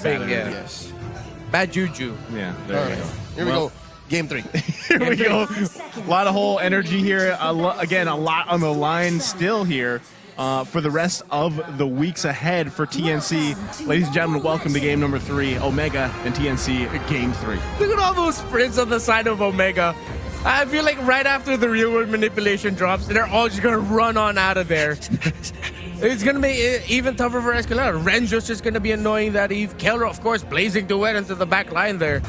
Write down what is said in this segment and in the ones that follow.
bad yeah. energy. Yes. Bad juju. Yeah, All there we right. go. Here we go. Game 3. Here we go. A lot of whole energy here. Again, a lot on the line still here for the rest of the weeks ahead for TNC. Ladies and gentlemen, welcome to game number 3, Omega and TNC game 3. Look at all those sprints on the side of Omega. I feel like right after the real world manipulation drops, they're all just going to run on out of there. It's going to be even tougher for Escalera. Renjo's just going to be annoying that Eve. Kelra, of course, blazing to it into the back line there.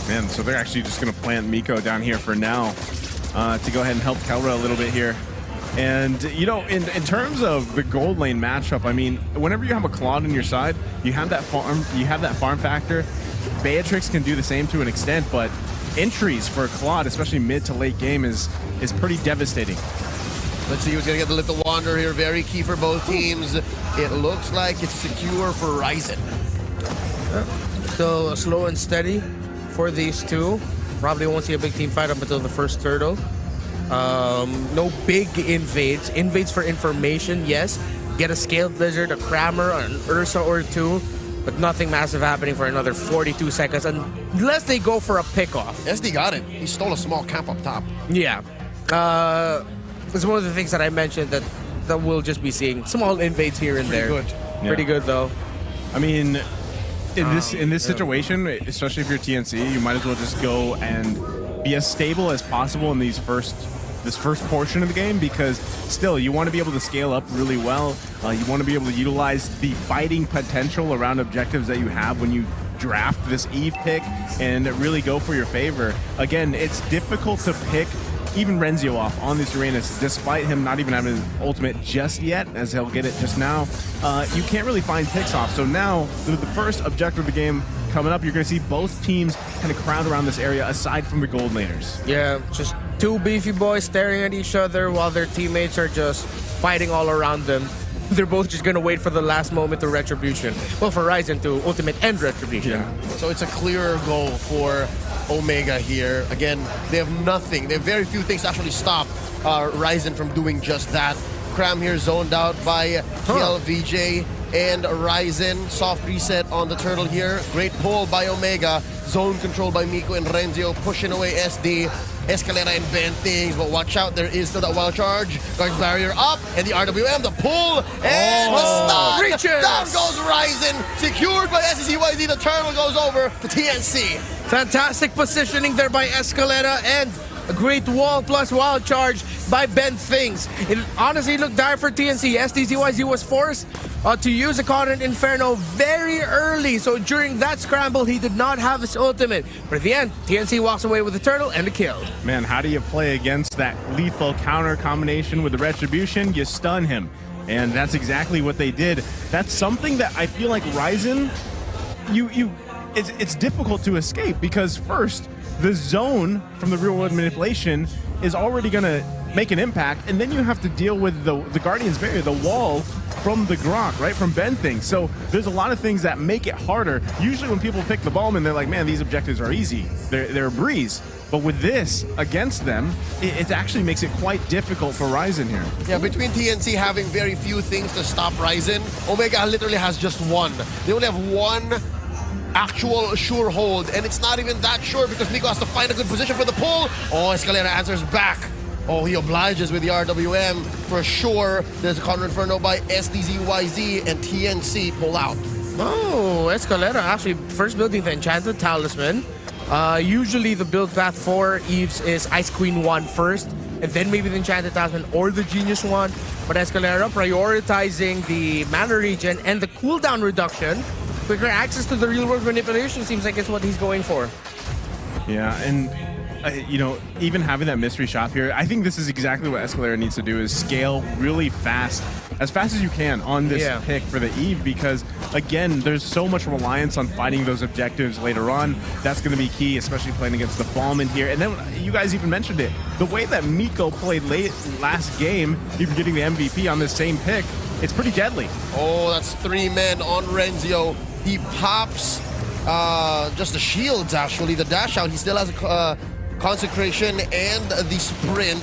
Man, so they're actually just going to plant Miko down here for now to go ahead and help Kelra a little bit here. And, you know, in terms of the gold lane matchup, I mean, whenever you have a Claude on your side, you have that farm factor. Beatrix can do the same to an extent, but entries for Claude, especially mid to late game, is pretty devastating. Let's see who's going to get the Little Wander here. Very key for both teams. It looks like it's secure for Ryzen. So slow and steady for these two. Probably won't see a big team fight up until the first turtle. No big invades. Invades for information, yes. Get a Scaled Blizzard, a Crammer, an Ursa or two. But nothing massive happening for another 42 seconds unless they go for a pickoff. SD got it. He stole a small camp up top. Yeah. It's one of the things that I mentioned that we'll just be seeing small invades here and there. Good. Yeah. Pretty good though. I mean, in this situation, especially if you're TNC, you might as well just go and be as stable as possible in this first portion of the game, because still you want to be able to scale up really well. You want to be able to utilize the fighting potential around objectives that you have when you draft this Eve pick and really go for your favor. Again, it's difficult to pick even Renzo off on this Uranus, despite him not even having his ultimate just yet, as he'll get it just now. You can't really find picks off. So now, the first objective of the game coming up, you're going to see both teams kind of crowd around this area aside from the gold laners. Yeah, just two beefy boys staring at each other while their teammates are just fighting all around them. They're both just going to wait for the last moment to Retribution. Well, for Ryzen to ultimate and Retribution. Yeah. So it's a clear goal for Omega here. Again, they have nothing. They have very few things to actually stop Ryzen from doing just that. Cram here zoned out by PLVJ and Ryzen. Soft reset on the turtle here. Great pull by Omega. Zone control by Miko and Renzo, pushing away SD. Escalera and bend things, but watch out, there is still that wild charge. Guard barrier up, and the RWM, the pull, and the stun. Reaches. Down goes Ryzen, secured by SCCYZ. The turtle goes over to TNC. Fantastic positioning there by Escalera, and a great wall plus wild charge by Bend Things. It honestly looked dire for TNC. SDZYZ was forced to use a Continent Inferno very early, so during that scramble he did not have his ultimate. But at the end, TNC walks away with the turtle and the kill. Man, how do you play against that lethal counter combination with the Retribution? You stun him. And that's exactly what they did. That's something that I feel like Ryzen, it's difficult to escape, because first, the zone from the real world manipulation is already going to make an impact, and then you have to deal with the Guardian's Barrier, the wall from the Grok, right, from Ben things. So there's a lot of things that make it harder. Usually when people pick the Ballman, they're like, man, these objectives are easy. They're a breeze. But with this against them, it actually makes it quite difficult for Ryzen here. Yeah, between TNC having very few things to stop Ryzen, Omega literally has just one. They only have one actual sure hold, and it's not even that sure because Miko has to find a good position for the pull. Oh, Escalera answers back. Oh, he obliges with the RWM for sure. There's a Conrad Inferno by SDZYZ, and TNC pull out. Oh, Escalera actually first building the Enchanted Talisman. Usually the build path for Eves is Ice Queen 1 first, and then maybe the Enchanted Talisman or the Genius 1. But Escalera prioritizing the mana regen and the cooldown reduction. Quicker access to the real world manipulation seems like it's what he's going for. Yeah, and you know, even having that mystery shop here, I think this is exactly what Escalera needs to do, is scale really fast, as fast as you can on this pick for the Eve, because again, there's so much reliance on fighting those objectives later on. That's going to be key, especially playing against the Ballman here. And then you guys even mentioned it, the way that Miko played late last game, even getting the MVP on this same pick, it's pretty deadly. Oh, that's 3 men on Renzo. He pops just the shields, actually. The dash out, he still has a consecration and the sprint.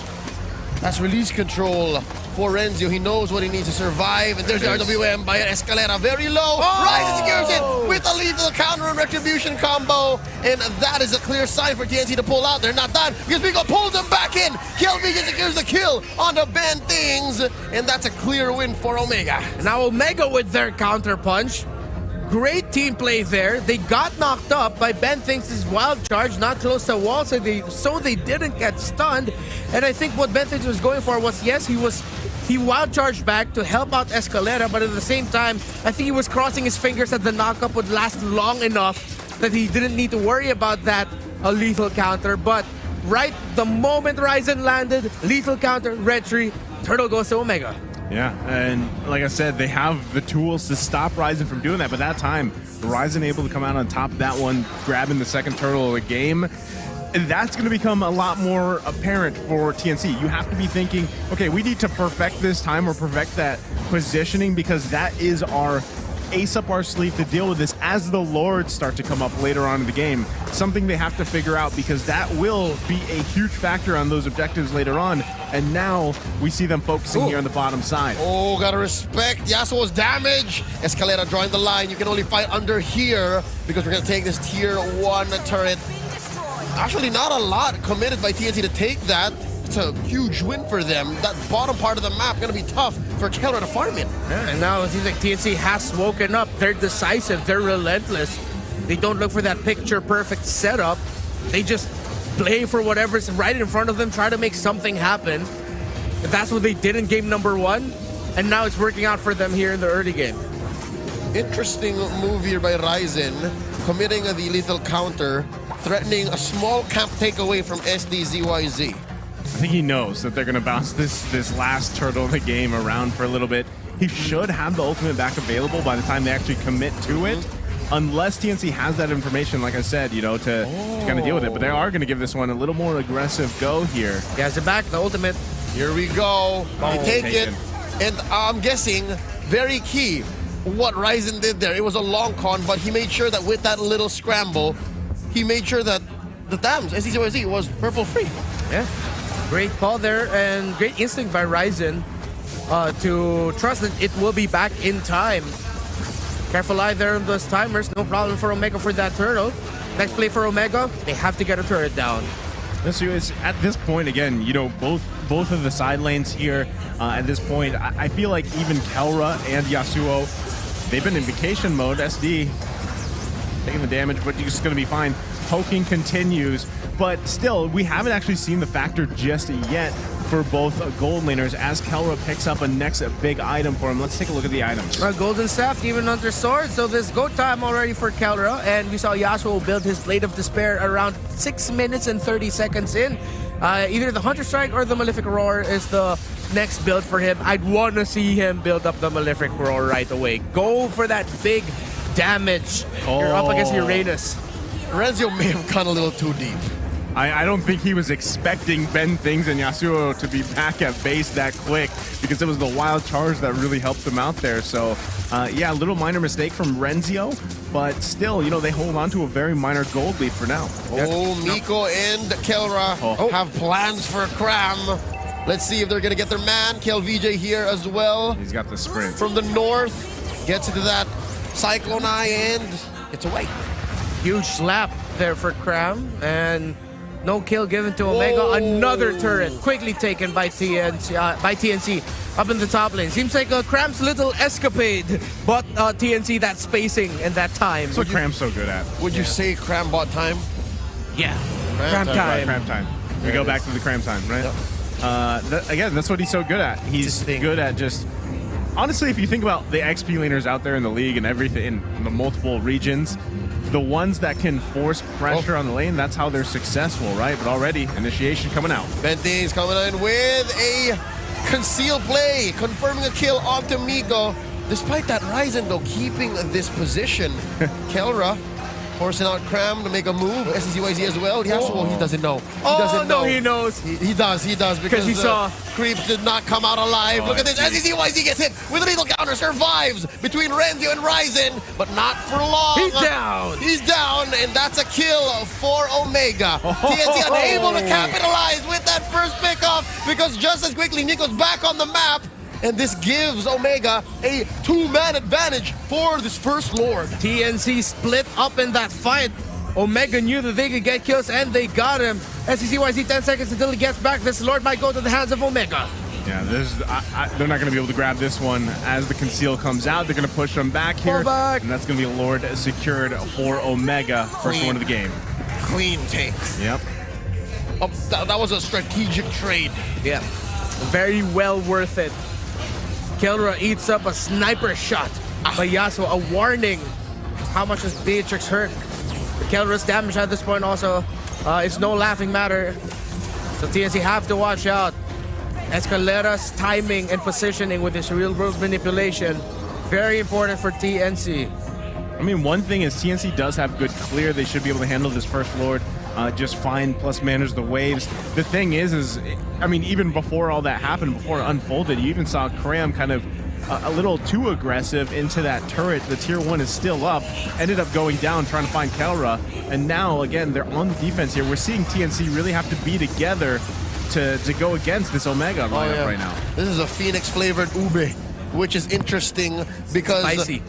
That's release control for Renzio. He knows what he needs to survive. And there's the RWM by Escalera. Very low. Ryzen secures it with a lethal counter and retribution combo. And that is a clear sign for TNC to pull out. They're not done because Miko pulls them back in. KLVJ secures the kill on the Ben Things. And that's a clear win for Omega. Now Omega with their counter punch. Great team play there. They got knocked up by Ben Things' wild charge, not close to wall, so they didn't get stunned. And I think what Ben Things was going for was, yes, he wild charged back to help out Escalera, but at the same time, I think he was crossing his fingers that the knockup would last long enough that he didn't need to worry about that lethal counter. But right the moment Ryzen landed, lethal counter, retry, turtle goes to Omega. Yeah, and like I said, they have the tools to stop Ryzen from doing that, but that time, Ryzen able to come out on top of that one, grabbing the second turtle of the game. And that's going to become a lot more apparent for TNC. You have to be thinking, okay, we need to perfect this time or perfect that positioning because that is our ace up our sleeve to deal with this as the Lords start to come up later on in the game. Something they have to figure out because that will be a huge factor on those objectives later on. And now we see them focusing here on the bottom side. Oh, gotta respect Yasuo's damage. Escalera drawing the line. You can only fight under here because we're gonna take this tier 1 turret. Actually, not a lot committed by TNC to take that. It's a huge win for them. That bottom part of the map gonna be tough for Kelra to farm in. Yeah, and now it seems like TNC has woken up. They're decisive. They're relentless. They don't look for that picture-perfect setup. They just play for whatever's right in front of them, try to make something happen. That's what they did in game number 1, and now it's working out for them here in the early game. Interesting move here by Ryzen, committing the lethal counter, threatening a small camp takeaway from SDZYZ. I think he knows that they're going to bounce this last turtle of the game around for a little bit. He should have the ultimate back available by the time they actually commit to it. Unless TNC has that information, like I said, you know, to kind of deal with it. But they are going to give this one a little more aggressive go here. He has it back, the ultimate. Here we go. They take it. And I'm guessing, very key, what Ryzen did there. It was a long con, but he made sure that with that little scramble, he made sure that the dams, SDZYZ, was purple free. Yeah. Great call there and great instinct by Ryzen to trust that it will be back in time. Careful eye there on those timers. No problem for Omega for that turtle. Next play for Omega, they have to get a turret down. So it's at this point, again, you know, both of the side lanes here at this point, I feel like even Kelra and Yasuo, they've been in vacation mode. SD taking the damage, but you're just going to be fine. Poking continues, but still, we haven't actually seen the factor just yet for both gold laners as Kelra picks up a next big item for him. Let's take a look at the items. Golden Staff, even under sword, so there's go time already for Kelra, and we saw Yasuo build his Blade of Despair around 6 minutes and 30 seconds in. Either the Hunter Strike or the Malefic Roar is the next build for him. I'd want to see him build up the Malefic Roar right away. Go for that big damage. You're up against Uranus. Renzio may have gone a little too deep. I don't think he was expecting Ben Things and Yasuo to be back at base that quick because it was the wild charge that really helped them out there. So, yeah, a little minor mistake from Renzio, but still, you know, they hold on to a very minor gold lead for now. Oh, Miko and Kelra have plans for Cram. Let's see if they're going to get their man. KLVJ here as well. He's got the sprint. From the north, gets into that Cyclone Eye and gets away. Huge slap there for Cram, and no kill given to Omega. Another turret quickly taken by TNC up in the top lane. Seems like Cram's little escapade, but TNC that spacing and that time. That's what Cram's so good at. Would you say Cram bought time? Yeah, Cram time. Cram time. We go back to the Cram time, right? Yep. Again, that's what he's so good at. He's good at just... Honestly, if you think about the XP laners out there in the league and everything, in the multiple regions, the ones that can force pressure on the lane, that's how they're successful, right? But already, initiation coming out. Bente's coming in with a concealed play, confirming a kill onto Miko. Despite that, Ryzen, though, keeping this position. Kelra Forcing out Cram to make a move. SCCYZ as well. Yasuo, he doesn't know. He doesn't know. He knows. He does because he saw. Creeps did not come out alive. Look at this. SCCYZ gets hit with a lethal counter, survives between Renzio and Ryzen, but not for long. He's down. He's down, and that's a kill for Omega. TNC unable to capitalize with that first pickoff because just as quickly Nico's back on the map. And this gives Omega a 2-man advantage for this first Lord. TNC split up in that fight. Omega knew that they could get kills, and they got him. SCCYZ 10 seconds until he gets back. This Lord might go to the hands of Omega. Yeah, they're not going to be able to grab this one as the conceal comes out. They're going to push them back here. And that's going to be a Lord secured for Omega. First one of the game. Clean take. Yep. Oh, that was a strategic trade. Yeah. Very well worth it. Kelra eats up a sniper shot by Yasuo. A warning. How much is Beatrix hurt? Kelra's damage at this point also is no laughing matter. So TNC have to watch out. Escalera's timing and positioning with his real-world manipulation. Very important for TNC. I mean, one thing is TNC does have good clear. They should be able to handle this first Lord just fine, plus manage the waves. The thing is I mean, even before all that happened, before it unfolded, you even saw Cram kind of a little too aggressive into that turret. The tier 1 is still up, ended up going down trying to find Kelra, and now again they're on defense here. We're seeing TNC really have to be together to go against this Omega lineup right now. This is a Phoenix flavored ube, which is interesting because spicy.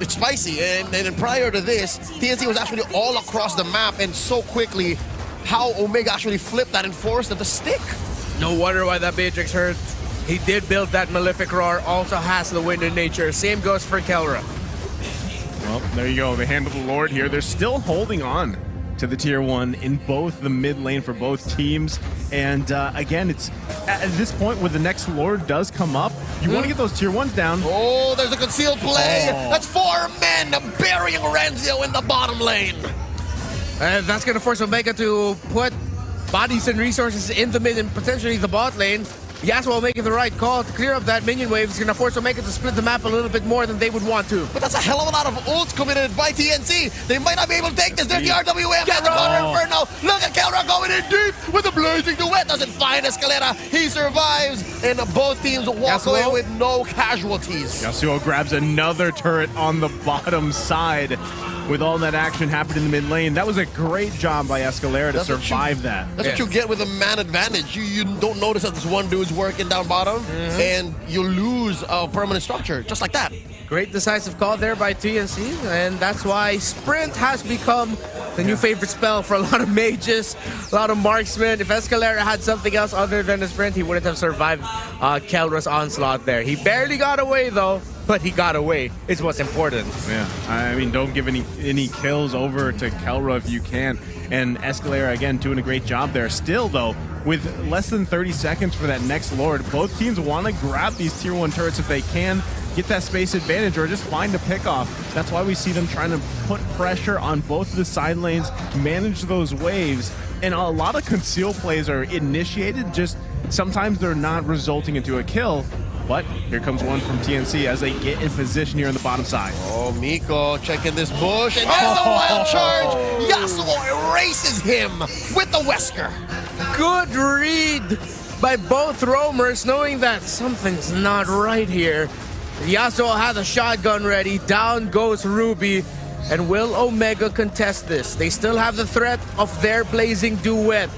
It's spicy, and prior to this, TNC was actually all across the map, and so quickly how Omega actually flipped that and forced it to stick. No wonder why that Beatrix hurt. He did build that Malefic Roar, also has the wind in nature. Same goes for Kelra. Well, there you go. They handle the Lord here. They're still holding on to the tier 1 in both the mid lane for both teams. And again, it's at this point where the next Lord does come up, you want to get those tier 1s down. Oh, there's a concealed play. That's 4 men burying Renzio in the bottom lane. And that's going to force Omega to put bodies and resources in the mid and potentially the bot lane. Yasuo making the right call to clear up that minion wave. Is going to force Omega to split the map a little bit more than they would want to. But that's a hell of a lot of ults committed by TNC. They might not be able to take this. There's the RWM and the Counter Inferno. Look at Kelra going in deep with the blazing duet. Doesn't find Escalera. He survives, and both teams walk away with no casualties. Yasuo grabs another turret on the bottom side. With all that action happening in the mid lane, that was a great job by Escalera to survive that. That's what you get with a man advantage. You don't notice that this one dude's working down bottom, and you lose a permanent structure just like that. Great decisive call there by TNC, and that's why Sprint has become the new favorite spell for a lot of mages, a lot of marksmen. If Escalera had something else other than a Sprint, he wouldn't have survived Kelra's onslaught there. He barely got away though, but he got away. It's what's important. Yeah, I mean, don't give any kills over to Kelra if you can. And Escalera, again, doing a great job there. Still, though, with less than 30 seconds for that next Lord, both teams want to grab these tier 1 turrets if they can, get that space advantage, or just find a pickoff. That's why we see them trying to put pressure on both of the side lanes, manage those waves, and a lot of conceal plays are initiated, just sometimes they're not resulting into a kill. But here comes one from TNC as they get in position here on the bottom side. Oh, Miko checking this bush, and there's the wild charge. Yasuo erases him with the Wesker. Good read by both roamers, knowing that something's not right here. Yasuo had a shotgun ready. Down goes Ruby. And will Omega contest this? They still have the threat of their blazing duet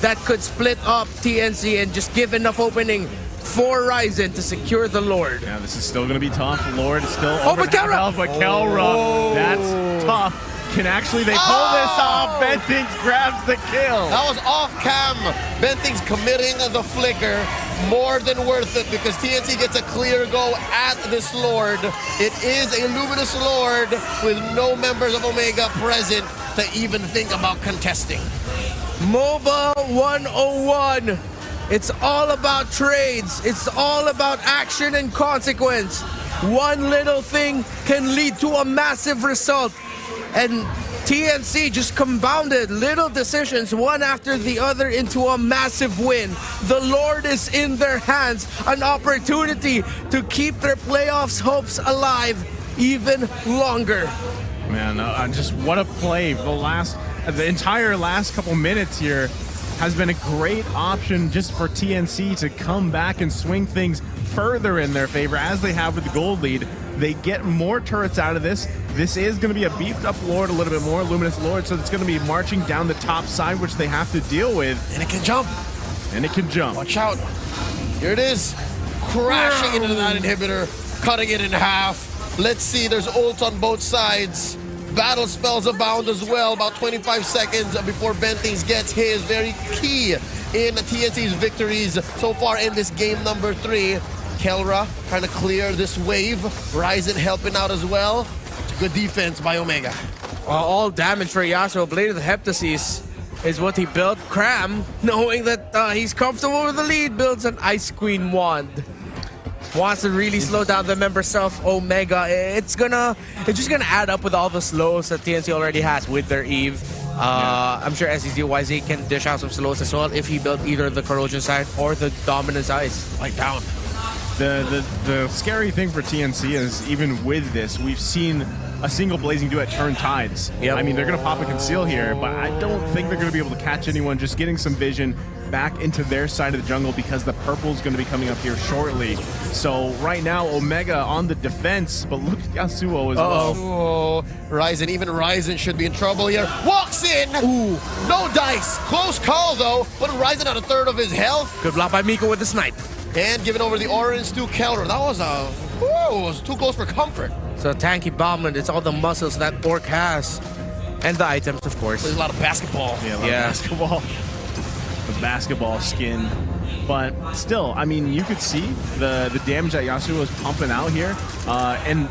that could split up TNC and just give enough opening for Ryzen to secure the Lord. Yeah, this is still going to be tough. Lord is still over Kelra. But Kelra, that's tough. Can actually they pull this off? Bentings grabs the kill. That was off cam. Bentings committing the flicker. More than worth it because TNC gets a clear go at this Lord. It is a Luminous Lord with no members of Omega present to even think about contesting. MOBA 101. It's all about trades. It's all about action and consequence. One little thing can lead to a massive result. And TNC just compounded little decisions one after the other into a massive win. The Lord is in their hands. An opportunity to keep their playoffs hopes alive even longer. Man, man. Just what a play. The entire last couple minutes here has been a great option just for TNC to come back and swing things further in their favor as they have with the gold lead. They get more turrets out of this. This is going to be a beefed up Lord, a little bit more Luminous Lord, so it's going to be marching down the top side, which they have to deal with. And it can jump. And it can jump. Watch out. Here it is. Crashing into that inhibitor, cutting it in half. Let's see, there's ults on both sides. Battle spells abound as well. About 25 seconds before Bentings gets his. Very key in TNC's victories so far in this game number 3. Kelra trying to clear this wave. Ryzen helping out as well. Good defense by Omega. All damage for Yasuo. Blade of the Heptasis is what he built. Cram, knowing that he's comfortable with the lead, builds an Ice Queen wand. Wants to really slow down the member self Omega. It's just gonna add up with all the slows that TNC already has with their Eve. I'm sure SEZYZ can dish out some slows as well if he built either the corrosion side or the dominance ice. Light down. The scary thing for TNC is even with this, we've seen a single Blazing Duet turn tides. Yep. I mean, they're going to pop a conceal here, but I don't think they're going to be able to catch anyone. Just getting some vision back into their side of the jungle because the purple's going to be coming up here shortly. So right now, Omega on the defense, but look at Yasuo as well. Oh, Ryzen, even Ryzen should be in trouble here. Walks in. Ooh, no dice. Close call though. But Ryzen at a third of his health. Good block by Miko with the snipe. And giving over the orange to Kelra. That was it was too close for comfort. So tanky bombman, it's all the muscles that Orc has. And the items, of course. There's a lot of basketball. Yeah, a lot of basketball. The basketball skin. But still, I mean, you could see the damage that Yasuo is pumping out here. And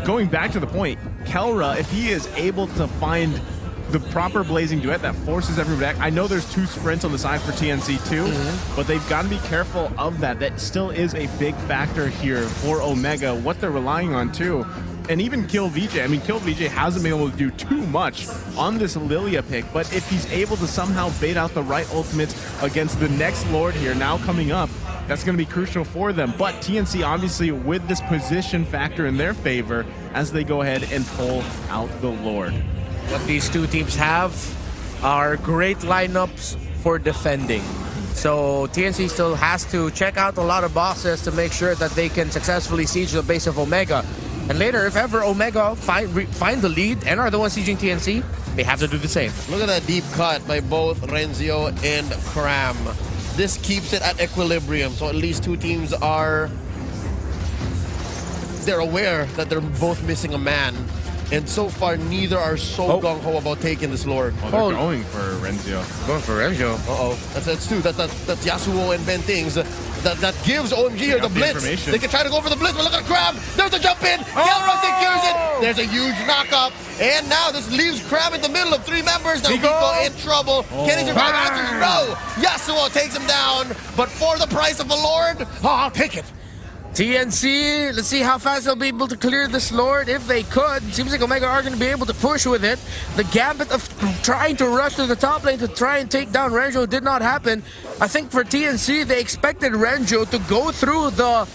going back to the point, Kelra, if he is able to find the proper Blazing Duet that forces everyone back. I know there's 2 sprints on the side for TNC too, but they've got to be careful of that. That still is a big factor here for Omega, what they're relying on too. And even Kill VJ, I mean, Kill VJ hasn't been able to do too much on this Lilia pick, but if he's able to somehow bait out the right ultimates against the next Lord here now coming up, that's going to be crucial for them. But TNC obviously with this position factor in their favor as they go ahead and pull out the Lord. What these two teams have are great lineups for defending. So TNC still has to check out a lot of boxes to make sure that they can successfully siege the base of Omega. And later, if ever Omega find the lead and are the ones sieging TNC, they have to do the same. Look at that deep cut by both Renzio and Cram. This keeps it at equilibrium, so at least 2 teams they're aware that they're both missing a man. And so far, neither are so gung-ho about taking this Lord. Oh, they're going for Renzio. Going for Renzio. Uh-oh. That's 2. That's Yasuo and Bentings. That gives OMG here the blitz. They can try to go for the blitz, but look at Crab. There's the jump in. Kelra secures it. There's a huge knock-up. And now this leaves Crab in the middle of 3 members. Now Miko in trouble. Can he survive? Answer is no. Yasuo takes him down. But for the price of a Lord, I'll take it. TNC, let's see how fast they'll be able to clear this Lord if they could. Seems like Omega are going to be able to push with it. The gambit of trying to rush to the top lane to try and take down Renjo did not happen. I think for TNC, they expected Renjo to go through the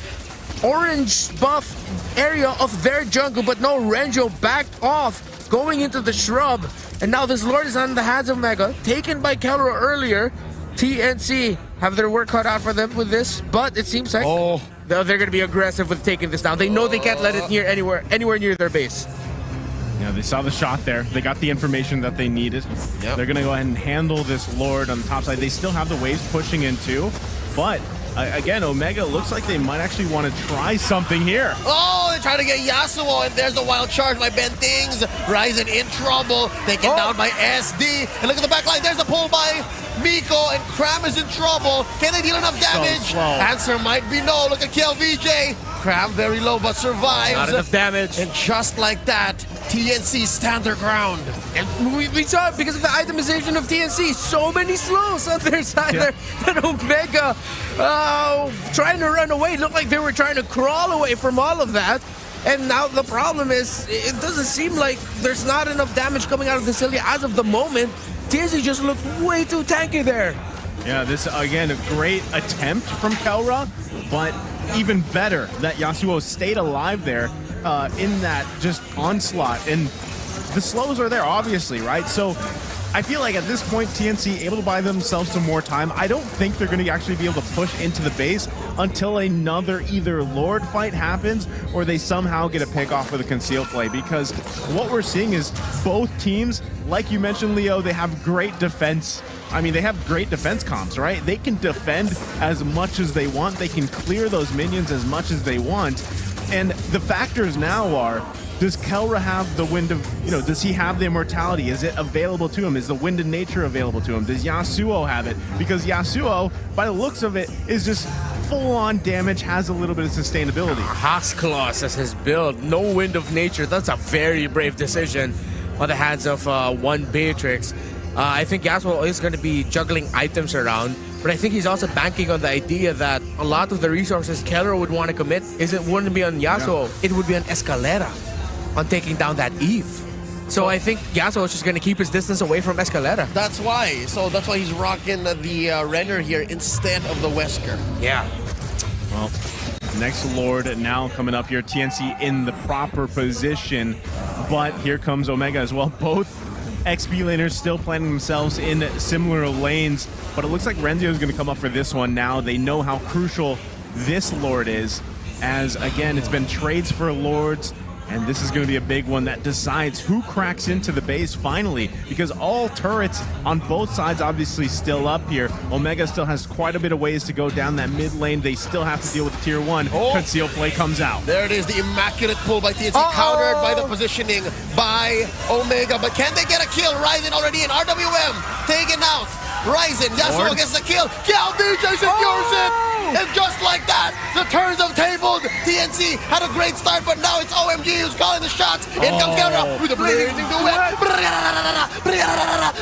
orange buff area of their jungle, but no, Renjo backed off, going into the shrub. And now this Lord is on the hands of Omega, taken by Kelra earlier. TNC have their work cut out for them with this, but it seems like they're going to be aggressive with taking this down. They know they can't let it near anywhere near their base. Yeah, they saw the shot there. They got the information that they needed. Yep. They're going to go ahead and handle this Lord on the top side. They still have the waves pushing in too, but again, Omega looks like they might actually want to try something here. Oh, they're trying to get Yasuo, and there's the wild charge by Bentings. Ryzen in trouble, taken down by SD. And look at the back line, there's the pull by Miko, and Cram is in trouble. Can they deal enough damage? So Answer might be no. Look at KLVJ. Cram very low, but survives. Not enough damage. And just like that, TNC stand their ground. And we saw it because of the itemization of TNC. So many slows on their side there. That Omega trying to run away. It looked like they were trying to crawl away from all of that. And now the problem is, it doesn't seem like there's not enough damage coming out of the Cilia as of the moment. TNC just looked way too tanky there. Yeah, this, again, a great attempt from Kelra, but even better that Yasuo stayed alive there in that just onslaught. And the slows are there, obviously, right? So I feel like at this point, TNC able to buy themselves some more time. I don't think they're going to actually be able to push into the base until another either Lord fight happens or they somehow get a pick off with a conceal play, because what we're seeing is both teams, like you mentioned, Leo, they have great defense. I mean, they have great defense comps, right? They can defend as much as they want. They can clear those minions as much as they want. And the factors now are, does Kelra have the wind of, does he have the immortality? Is it available to him? Is the wind of nature available to him? Does Yasuo have it? Because Yasuo, by the looks of it, is just full-on damage, has a little bit of sustainability. Hasklos as his build, no wind of nature. That's a very brave decision on the hands of one Beatrix. I think Yasuo is going to be juggling items around, but I think he's also banking on the idea that a lot of the resources Keller would want to commit wouldn't be on Yasuo, it would be on Escalera, on taking down that Eve. So I think Yasuo is just going to keep his distance away from Escalera. That's why. So that's why he's rocking the Renner here instead of the Wesker. Yeah. Well, next Lord now coming up here. TNC in the proper position, but here comes Omega as well. Both XP laners still planting themselves in similar lanes, but it looks like Renzio is going to come up for this one now. They know how crucial this Lord is, as again, it's been trades for Lords, and this is going to be a big one that decides who cracks into the base finally, because all turrets on both sides obviously still up here. Omega still has quite a bit of ways to go down that mid lane. They still have to deal with the tier 1. Conceal play comes out. There it is, the immaculate pull by TNC, countered by the positioning by Omega. But can they get a kill? Ryzen already in. RWM taken out. Ryzen, Yasuo gets the kill. DJ secures it. And just like that, the turns have tabled. TNC had a great start, but now it's OMG who's calling the shots. In comes Kelra with a blazing duet.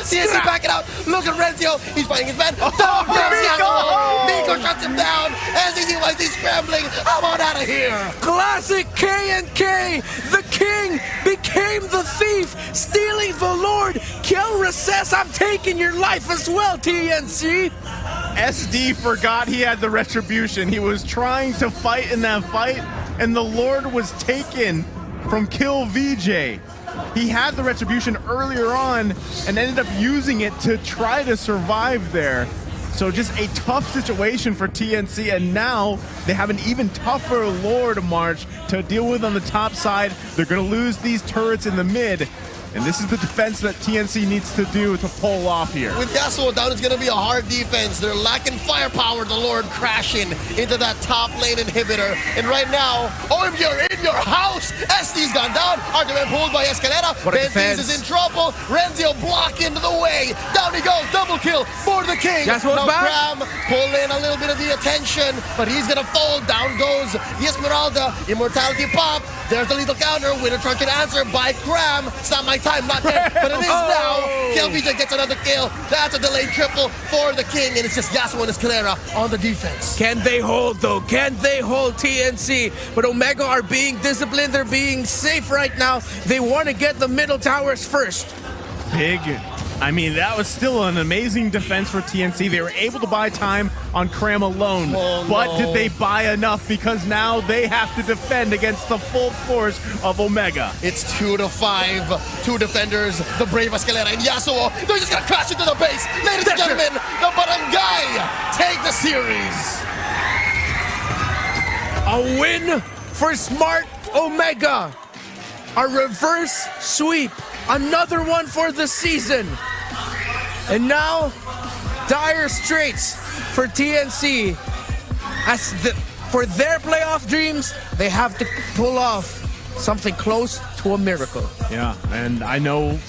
TNC back it out. Look at Renzio. He's fighting his man. Down comes Yasuo. Nico shuts him down. As he sees he's scrambling. I'm on out of here. Classic K&K. The king became the thief, stealing the Lord. Kelra says, I'm taking your life as well, TNC. SD forgot he had the retribution. He was trying to fight in that fight, and the Lord was taken from Kill VJ. He had the retribution earlier on and ended up using it to try to survive there. So just a tough situation for TNC, and now they have an even tougher Lord March to deal with on the top side. They're going to lose these turrets in the mid, and this is the defense that TNC needs to do to pull off here. With Yasuo down, it's going to be a hard defense. They're lacking firepower. The Lord crashing into that top lane inhibitor. And right now, OMG, you're in your house. SD's gone down. RWM pulled by Escalera. Benzies is in trouble. Renzio blocking the way. Down he goes. Double kill for the king. Yasuo's back. Cram pull in a little bit of the attention, but he's going to fold. Down goes the Esmeralda. Immortality pop. There's the lethal counter. Winner truncheon answer by Cram. It's not my time, not there, but it is now. KLVJ gets another kill. That's a delayed triple for the king, and it's just Yasuo and Escalera on the defense. Can they hold, though? Can they hold TNC? But Omega are being disciplined. They're being safe right now. They want to get the middle towers first. Big. I mean, that was still an amazing defense for TNC. They were able to buy time on Cram alone, but did they buy enough? Because now they have to defend against the full force of Omega. It's 2-5, 2 defenders, the brave Escalera and Yasuo. They're just gonna crash into the base. Ladies and gentlemen, the Barangay take the series. A win for Smart Omega. A reverse sweep. Another one for the season. And now, dire straits for TNC. For their playoff dreams, they have to pull off something close to a miracle. Yeah, and I know